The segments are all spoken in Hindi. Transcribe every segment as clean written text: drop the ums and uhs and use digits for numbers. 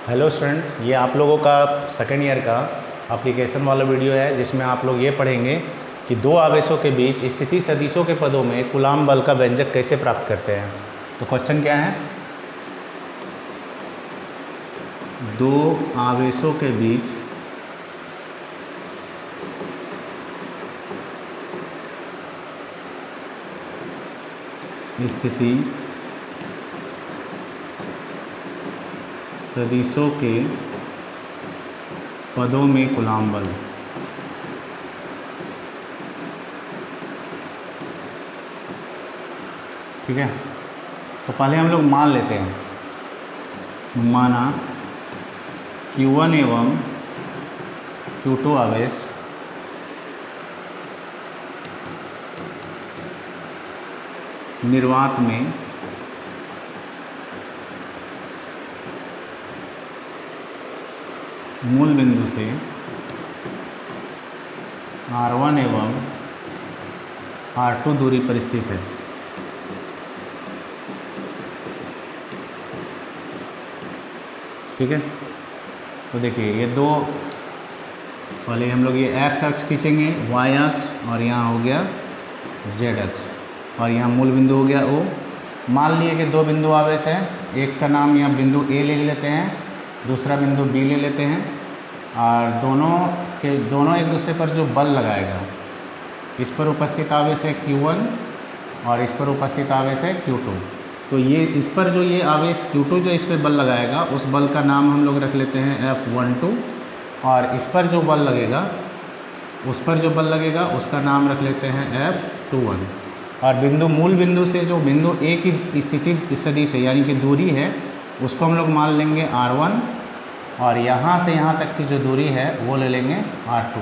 हेलो स्टूडेंट्स, ये आप लोगों का सेकेंड ईयर का एप्लीकेशन वाला वीडियो है जिसमें आप लोग ये पढ़ेंगे कि दो आवेशों के बीच स्थिति सदिशों के पदों में कूलाम बल का व्यंजक कैसे प्राप्त करते हैं। तो क्वेश्चन क्या है, दो आवेशों के बीच स्थिति सदिशों के पदों में कूलाम बल। ठीक है, तो पहले हम लोग मान लेते हैं, माना Q1 एवं Q2 आवेश निर्वात में मूल बिंदु से R1 एवं R2 दूरी पर स्थित है। ठीक है, तो देखिए ये दो, पहले हम लोग ये एक्स अक्ष खींचेंगे, वाई अक्ष, और यहाँ हो गया जेड अक्ष, और यहाँ मूल बिंदु हो गया O। मान लिए कि दो बिंदु आवेश है, एक का नाम यहाँ बिंदु A ले लेते हैं, दूसरा बिंदु B ले लेते हैं, और दोनों एक दूसरे पर जो बल लगाएगा, इस पर उपस्थित आवेश है Q1 और इस पर उपस्थित आवेश है Q2। तो ये इस पर जो ये आवेश Q2 जो इस पर बल लगाएगा, उस बल का नाम हम लोग रख लेते हैं F12, और इस पर जो बल लगेगा, उसका नाम रख लेते हैं F21। और मूल बिंदु से जो बिंदु A की स्थिति सदिश है, यानी कि दूरी है, उसको हम लोग मान लेंगे R1, और यहाँ से यहाँ तक की जो दूरी है वो ले लेंगे R2।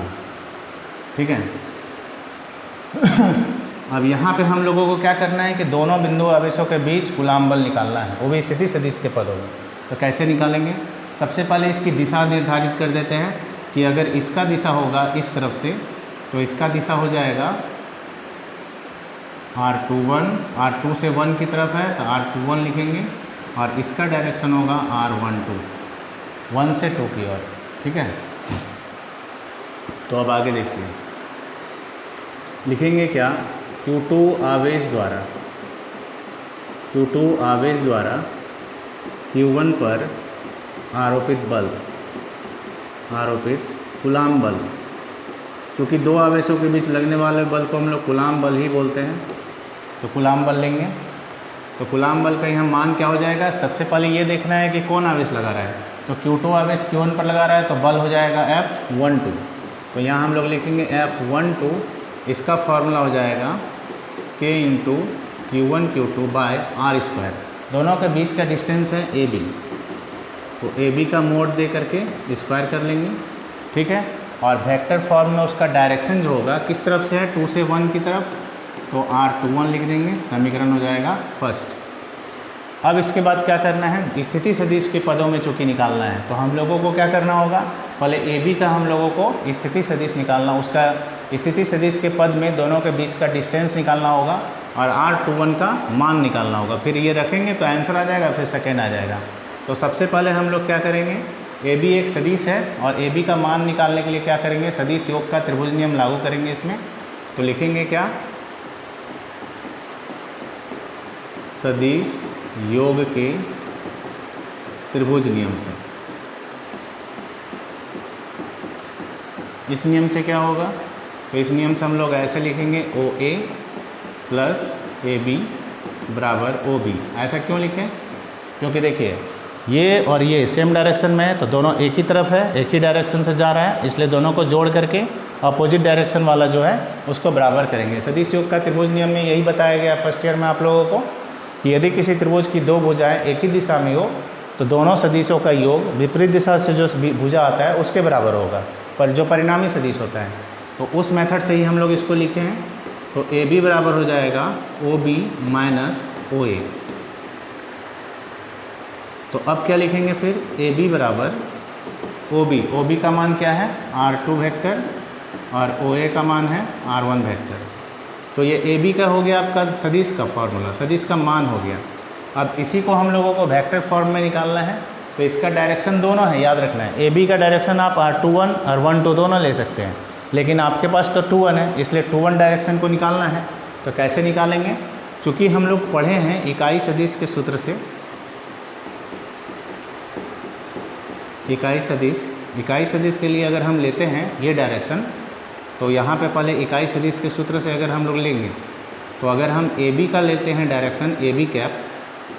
ठीक है, अब यहाँ पे हम लोगों को क्या करना है कि दोनों बिंदु आवेशों के बीच कूलाम बल निकालना है, वो भी स्थिति सदिश के पदों में। तो कैसे निकालेंगे, सबसे पहले इसकी दिशा निर्धारित कर देते हैं कि अगर इसका दिशा होगा इस तरफ से, तो इसका दिशा हो जाएगा R21, R2 से 1 की तरफ है तो R21 लिखेंगे, और इसका डायरेक्शन होगा R12, 1 से 2 की ओर। ठीक है, तो अब आगे देखिए, लिखेंगे क्या, Q2 आवेश द्वारा Q1 पर आरोपित कूलाम बल। क्योंकि दो आवेशों के बीच लगने वाले बल को हम लोग कूलाम बल ही बोलते हैं, तो कूलाम बल लेंगे। तो कूलाम बल का यहाँ मान क्या हो जाएगा, सबसे पहले ये देखना है कि कौन आवेश लगा रहा है। तो Q2 आवेश Q1 पर लगा रहा है, तो बल हो जाएगा F12। तो यहाँ हम लोग लिखेंगे F12, इसका फॉर्मूला हो जाएगा K into Q1 Q2 bye R²। दोनों के बीच का डिस्टेंस है AB, तो AB का मोड दे करके स्क्वायर कर लेंगे। ठीक है, और वेक्टर फॉर्म में उसका डायरेक्शन जो होगा किस तरफ से है, 2 से 1 की तरफ, तो R21 लिख देंगे, समीकरण हो जाएगा फर्स्ट। अब इसके बाद क्या करना है, स्थिति सदिश के पदों में चूँकि निकालना है, तो हम लोगों को क्या करना होगा, पहले AB का हम लोगों को स्थिति सदिश निकालना, उसका स्थिति सदिश के पद में दोनों के बीच का डिस्टेंस निकालना होगा, और R21 का मान निकालना होगा। फिर ये रखेंगे तो आंसर आ जाएगा, फिर सेकेंड आ जाएगा। तो सबसे पहले हम लोग क्या करेंगे, AB एक सदिश है, और AB का मान निकालने के लिए क्या करेंगे, सदिश योग का त्रिभुज नियम लागू करेंगे इसमें। तो लिखेंगे क्या, सदिश योग के त्रिभुज नियम से। इस नियम से क्या होगा, तो इस नियम से हम लोग ऐसे लिखेंगे OA प्लस AB बराबर OB। ऐसा क्यों लिखें, क्योंकि देखिए ये और ये सेम डायरेक्शन में है, तो दोनों एक ही तरफ है, एक ही डायरेक्शन से जा रहा है, इसलिए दोनों को जोड़ करके अपोजिट डायरेक्शन वाला जो है उसको बराबर करेंगे। सदिश योग का त्रिभुज नियम में यही बताया गया फर्स्ट ईयर में आप लोगों को कि यदि किसी त्रिभुज की दो भुजाएं एक ही दिशा में हो, तो दोनों सदिशों का योग विपरीत दिशा से जो भुजा आता है उसके बराबर होगा, पर जो परिणामी सदिश होता है। तो उस मेथड से ही हम लोग इसको लिखे हैं। तो AB बराबर हो जाएगा OB माइनस OA। तो अब क्या लिखेंगे फिर, AB बराबर OB का मान क्या है, R2 वेक्टर, और OA का मान है R1 वेक्टर। तो ये ए बी का हो गया आपका सदिश का फॉर्मूला, सदिश का मान हो गया। अब इसी को हम लोगों को वेक्टर फॉर्म में निकालना है। तो इसका डायरेक्शन दोनों है, याद रखना है। ए बी का डायरेक्शन आप R21 और 1 2 दोनों ले सकते हैं, लेकिन आपके पास तो 2 1 है, इसलिए 2 1 डायरेक्शन को निकालना है। तो कैसे निकालेंगे? चूँकि हम लोग पढ़े हैं इकाई सदिश के सूत्र से, इकाई सदिश के लिए अगर हम लेते हैं ये डायरेक्शन, तो यहाँ पे पहले इकाई सदिश के सूत्र से अगर हम लोग लेंगे, तो अगर हम ए बी का लेते हैं डायरेक्शन ए बी कैप,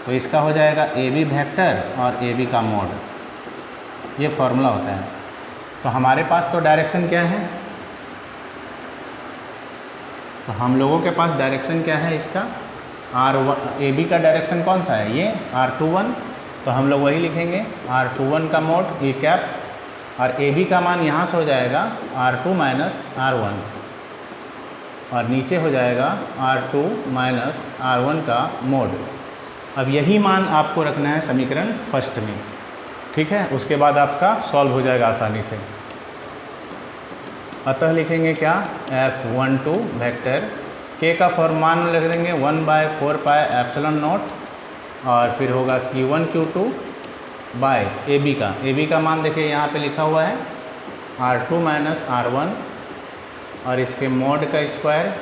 तो इसका हो जाएगा ए बी वेक्टर और ए बी का मोड, ये फॉर्मूला होता है। तो हमारे पास तो डायरेक्शन क्या है, तो हम लोगों के पास डायरेक्शन क्या है इसका, ए बी का डायरेक्शन कौन सा है, ये R21, तो हम लोग वही लिखेंगे R21 का मोड ए कैप, और ए बी का मान यहाँ से हो जाएगा R2 माइनस R1, और नीचे हो जाएगा R2 माइनस R1 का मोड। अब यही मान आपको रखना है समीकरण फर्स्ट में, ठीक है। उसके बाद आपका सॉल्व हो जाएगा आसानी से। अतः लिखेंगे क्या, F12 वेक्टर के का मान लिख देंगे 1/4 पाई एप्सिलॉन नॉट, और फिर होगा Q1 Q2 bye A B का मान देखिए यहाँ पे लिखा हुआ है R2 माइनस R1, और इसके मोड का स्क्वायर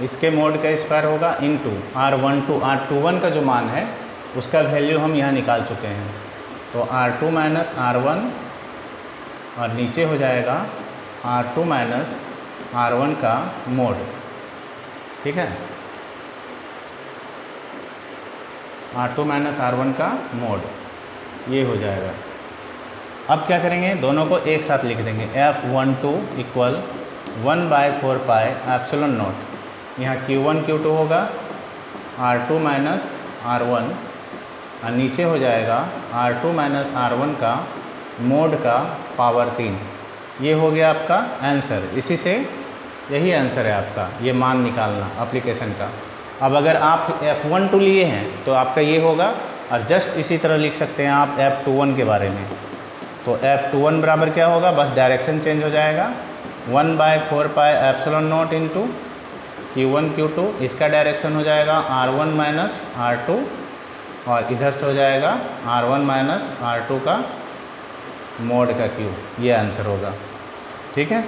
इसके मोड का स्क्वायर होगा इनटू R21 का जो मान है उसका वैल्यू हम यहाँ निकाल चुके हैं, तो R2 माइनस R1, और नीचे हो जाएगा R2 माइनस R1 का मोड, ठीक है, R2 माइनस R1 का मोड, ये हो जाएगा। अब क्या करेंगे, दोनों को एक साथ लिख देंगे, F12 equal 1/4 pi epsilon not, यहाँ Q1 Q2 होगा R2 माइनस R1, और नीचे हो जाएगा R2 माइनस R1 का मोड का पावर 3। ये हो गया आपका आंसर, इसी से यही आंसर है आपका, ये मान निकालना एप्लीकेशन का। अब अगर आप F12 लिए हैं तो आपका ये होगा, और जस्ट इसी तरह लिख सकते हैं आप F21 के बारे में। तो F21 बराबर क्या होगा, बस डायरेक्शन चेंज हो जाएगा, 1/4 pi epsilon not into Q1 Q2, इसका डायरेक्शन हो जाएगा R1 माइनस R2, और इधर से हो जाएगा R1 माइनस R2 का मोड का क्यूब, ये आंसर होगा, ठीक है।